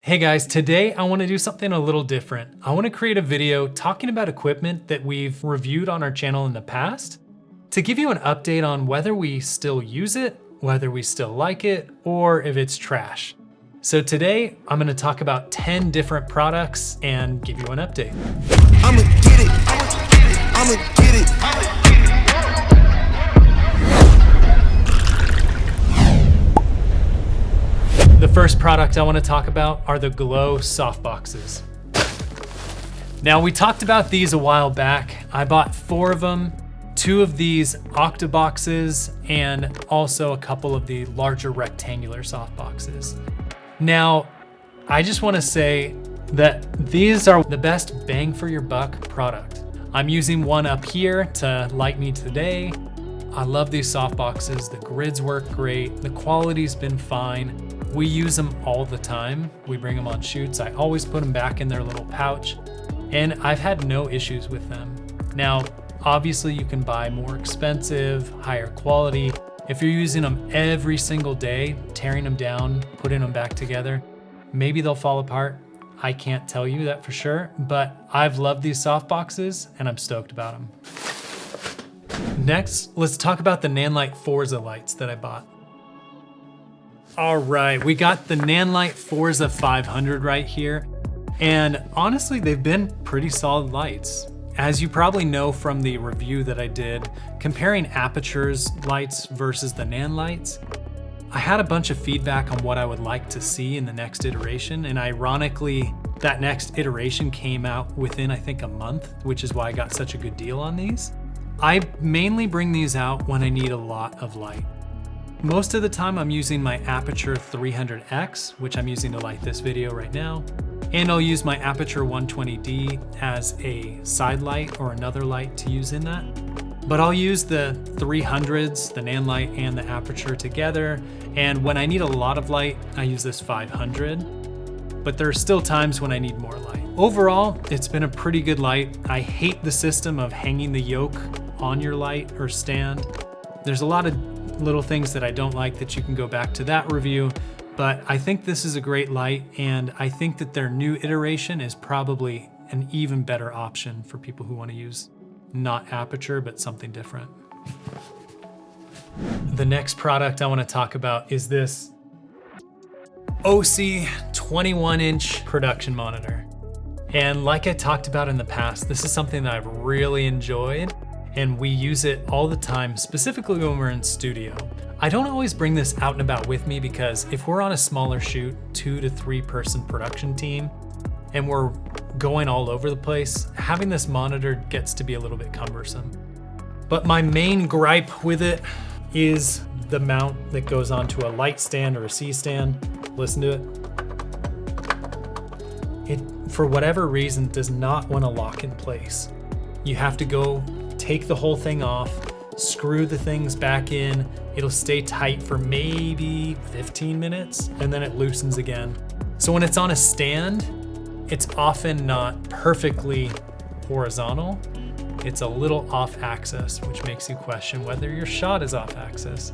Hey guys, today I want to do something a little different. I want to create a video talking about equipment that we've reviewed on our channel in the past to give you an update on whether we still use it, whether we still like it, or if it's trash. So today I'm going to talk about 10 different products and give you an update. I'ma get it. I'ma get it. The first product I want to talk about are the Glow softboxes. Now we talked about these a while back. I bought 4 of them, 2 of these Octaboxes, and also a couple of the larger rectangular softboxes. Now, I just want to say that these are the best bang for your buck product. I'm using one up here to light me today. I love these softboxes. The grids work great. The quality's been fine. We use them all the time. We bring them on shoots. I always put them back in their little pouch, and I've had no issues with them. Now, obviously you can buy more expensive, higher quality. If you're using them every single day, tearing them down, putting them back together, maybe they'll fall apart. I can't tell you that for sure, but I've loved these softboxes and I'm stoked about them. Next, let's talk about the Nanlite Forza lights that I bought. All right, we got the Nanlite Forza 500 right here. And honestly, they've been pretty solid lights. As you probably know from the review that I did, comparing Aputure's lights versus the Nanlites, I had a bunch of feedback on what I would like to see in the next iteration. And ironically, that next iteration came out within, I think, a month, which is why I got such a good deal on these. I mainly bring these out when I need a lot of light. Most of the time I'm using my Aputure 300X, which I'm using to light this video right now. And I'll use my Aputure 120D as a side light or another light to use in that. But I'll use the 300s, the Nanlite and the Aputure together. And when I need a lot of light, I use this 500. But there are still times when I need more light. Overall, it's been a pretty good light. I hate the system of hanging the yoke on your light or stand. There's a lot of little things that I don't like that you can go back to that review, but I think this is a great light, and I think that their new iteration is probably an even better option for people who want to use not Aputure, but something different. The next product I want to talk about is this OC 21-inch production monitor. And like I talked about in the past, this is something that I've really enjoyed, and we use it all the time, specifically when we're in studio. I don't always bring this out and about with me because if we're on a smaller shoot, 2 to 3 person production team, and we're going all over the place, having this monitor gets to be a little bit cumbersome. But my main gripe with it is the mount that goes onto a light stand or a C-stand. Listen to it. It, for whatever reason, does not want to lock in place. You have to go take the whole thing off, screw the things back in. It'll stay tight for maybe 15 minutes and then it loosens again. So when it's on a stand, it's often not perfectly horizontal. It's a little off axis, which makes you question whether your shot is off axis.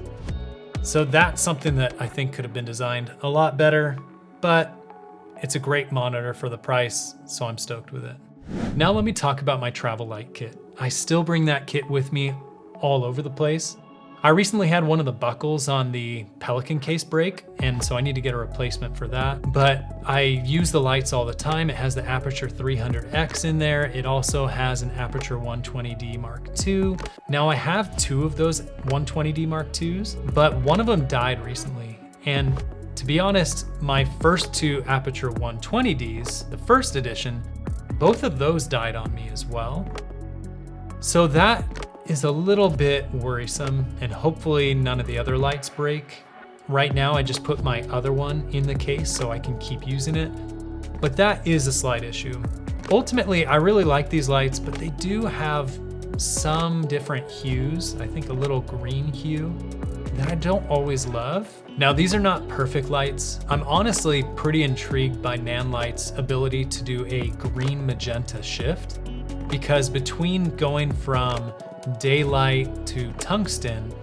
So that's something that I think could have been designed a lot better, but it's a great monitor for the price, so I'm stoked with it. Now let me talk about my travel light kit. I still bring that kit with me all over the place. I recently had one of the buckles on the Pelican case break, and so I need to get a replacement for that. But I use the lights all the time. It has the Aputure 300X in there. It also has an Aputure 120D Mark II. Now I have 2 of those 120D Mark IIs, but one of them died recently. And to be honest, my first 2 Aputure 120Ds, the first edition, both of those died on me as well. So that is a little bit worrisome, and hopefully none of the other lights break. Right now I just put my other one in the case so I can keep using it, but that is a slight issue. Ultimately, I really like these lights, but they do have some different hues. I think a little green hue that I don't always love. Now, these are not perfect lights. I'm honestly pretty intrigued by Nanlite's ability to do a green magenta shift, because between going from daylight to tungsten,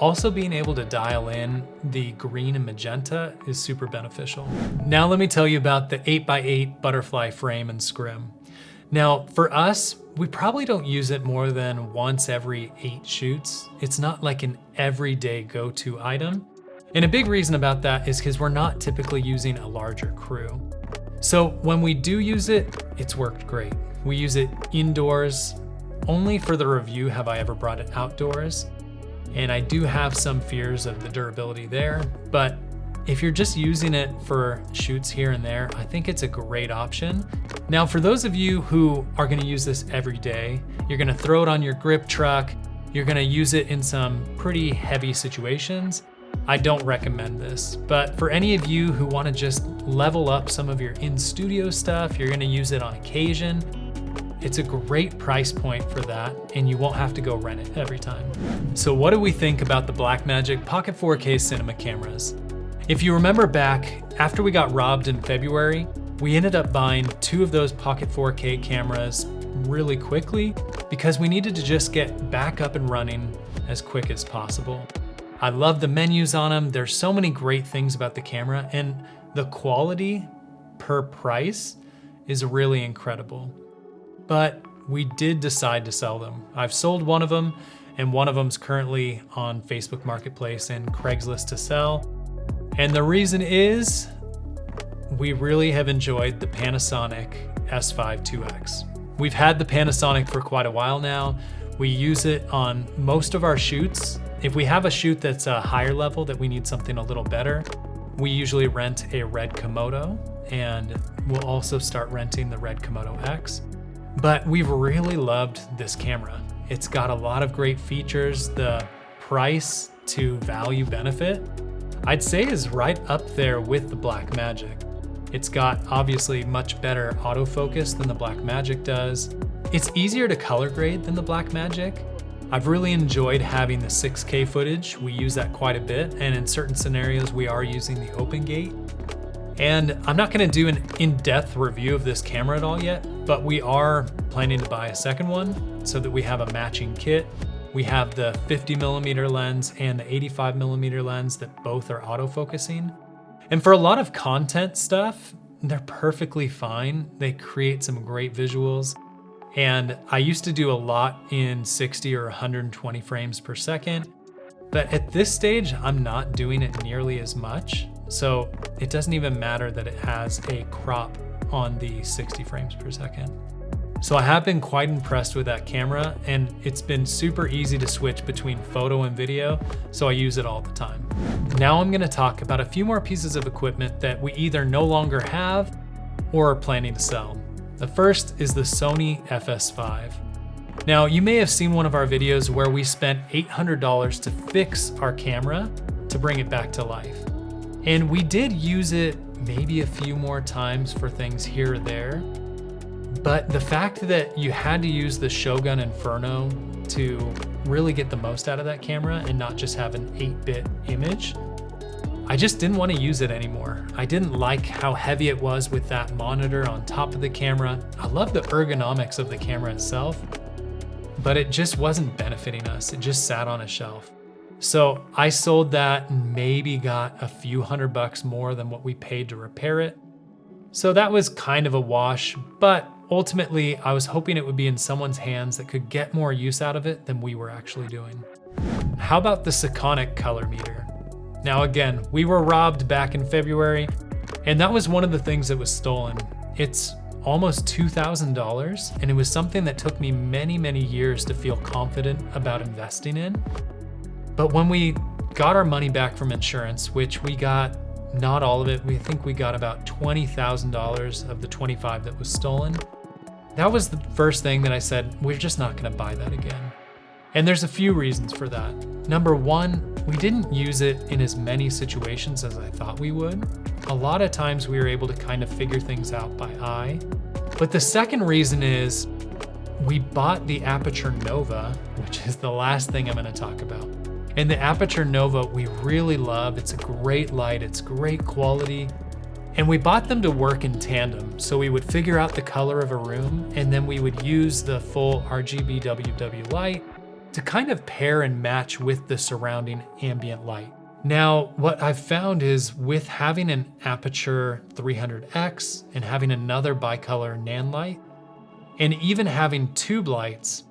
also being able to dial in the green and magenta is super beneficial. Now let me tell you about the 8x8 butterfly frame and scrim. Now for us, we probably don't use it more than once every 8 shoots. It's not like an everyday go-to item. And a big reason about that is because we're not typically using a larger crew. So when we do use it, it's worked great. We use it indoors. Only for the review have I ever brought it outdoors. And I do have some fears of the durability there, but if you're just using it for shoots here and there, I think it's a great option. Now, for those of you who are gonna use this every day, you're gonna throw it on your grip truck, you're gonna use it in some pretty heavy situations, I don't recommend this. But for any of you who wanna just level up some of your in-studio stuff, you're gonna use it on occasion, it's a great price point for that, and you won't have to go rent it every time. So what do we think about the Blackmagic Pocket 4K cinema cameras? If you remember back, after we got robbed in February, we ended up buying 2 of those Pocket 4K cameras really quickly because we needed to just get back up and running as quick as possible. I love the menus on them. There's so many great things about the camera, and the quality per price is really incredible. But we did decide to sell them. I've sold one of them, and one of them's currently on Facebook Marketplace and Craigslist to sell. And the reason is we really have enjoyed the Panasonic S5 IIX. We've had the Panasonic for quite a while now. We use it on most of our shoots. If we have a shoot that's a higher level that we need something a little better, we usually rent a Red Komodo, and we'll also start renting the Red Komodo X. But we've really loved this camera. It's got a lot of great features. The price to value benefit, I'd say, is right up there with the Blackmagic. It's got obviously much better autofocus than the Blackmagic does. It's easier to color grade than the Blackmagic. I've really enjoyed having the 6K footage. We use that quite a bit, and in certain scenarios we are using the OpenGate. And I'm not gonna do an in-depth review of this camera at all yet, but we are planning to buy a second one so that we have a matching kit. We have the 50mm lens and the 85mm lens that both are autofocusing. And for a lot of content stuff, they're perfectly fine. They create some great visuals. And I used to do a lot in 60 or 120 frames per second, but at this stage, I'm not doing it nearly as much. So it doesn't even matter that it has a crop on the 60 frames per second. So I have been quite impressed with that camera, and it's been super easy to switch between photo and video, so I use it all the time. Now I'm gonna talk about a few more pieces of equipment that we either no longer have or are planning to sell. The first is the Sony FS5. Now, you may have seen one of our videos where we spent $800 to fix our camera to bring it back to life. And we did use it maybe a few more times for things here or there. But the fact that you had to use the Shogun Inferno to really get the most out of that camera and not just have an 8-bit image, I just didn't want to use it anymore. I didn't like how heavy it was with that monitor on top of the camera. I love the ergonomics of the camera itself, but it just wasn't benefiting us. It just sat on a shelf. So I sold that and maybe got a few $100 more than what we paid to repair it. So that was kind of a wash, but ultimately I was hoping it would be in someone's hands that could get more use out of it than we were actually doing. How about the Sekonic color meter? Now again, we were robbed back in February, and that was one of the things that was stolen. It's almost $2,000, and it was something that took me many, many years to feel confident about investing in. But when we got our money back from insurance, which we got not all of it, we think we got about $20,000 of the 25 that was stolen. That was the first thing that I said, we're just not gonna buy that again. And there's a few reasons for that. Number one, we didn't use it in as many situations as I thought we would. A lot of times we were able to kind of figure things out by eye. But the second reason is we bought the Aputure Nova, which is the last thing I'm gonna talk about. And the Aputure Nova we really love. It's a great light, it's great quality. And we bought them to work in tandem. So we would figure out the color of a room, and then we would use the full RGB WW light to kind of pair and match with the surrounding ambient light. Now, what I've found is with having an Aputure 300X and having another bicolor NAND light, and even having tube lights,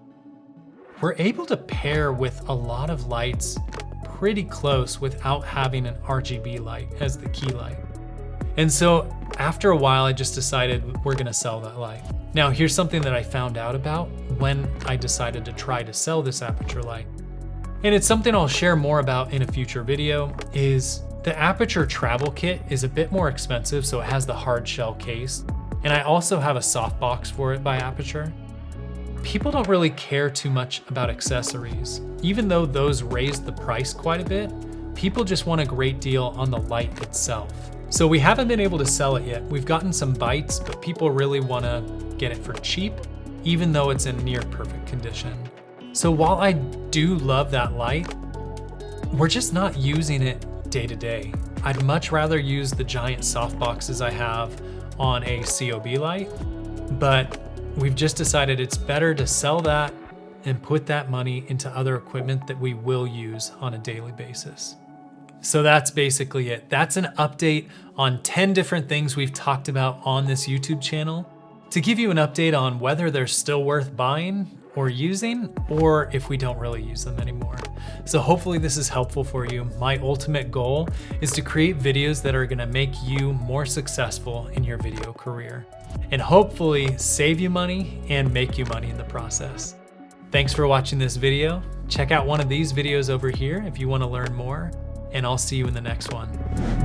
we're able to pair with a lot of lights pretty close without having an RGB light as the key light. And so after a while, I just decided we're gonna sell that light. Now, here's something that I found out about when I decided to try to sell this Aputure light. And it's something I'll share more about in a future video, is the Aputure travel kit is a bit more expensive, so it has the hard shell case. And I also have a softbox for it by Aputure. People don't really care too much about accessories. Even though those raised the price quite a bit, people just want a great deal on the light itself. So we haven't been able to sell it yet. We've gotten some bites, but people really wanna get it for cheap, even though it's in near perfect condition. So while I do love that light, we're just not using it day to day. I'd much rather use the giant soft boxes I have on a COB light, but we've just decided it's better to sell that and put that money into other equipment that we will use on a daily basis. So that's basically it. That's an update on 10 different things we've talked about on this YouTube channel to give you an update on whether they're still worth buying or using, or if we don't really use them anymore. So hopefully this is helpful for you. My ultimate goal is to create videos that are gonna make you more successful in your video career, and hopefully save you money and make you money in the process. Thanks for watching this video. Check out one of these videos over here if you wanna learn more, and I'll see you in the next one.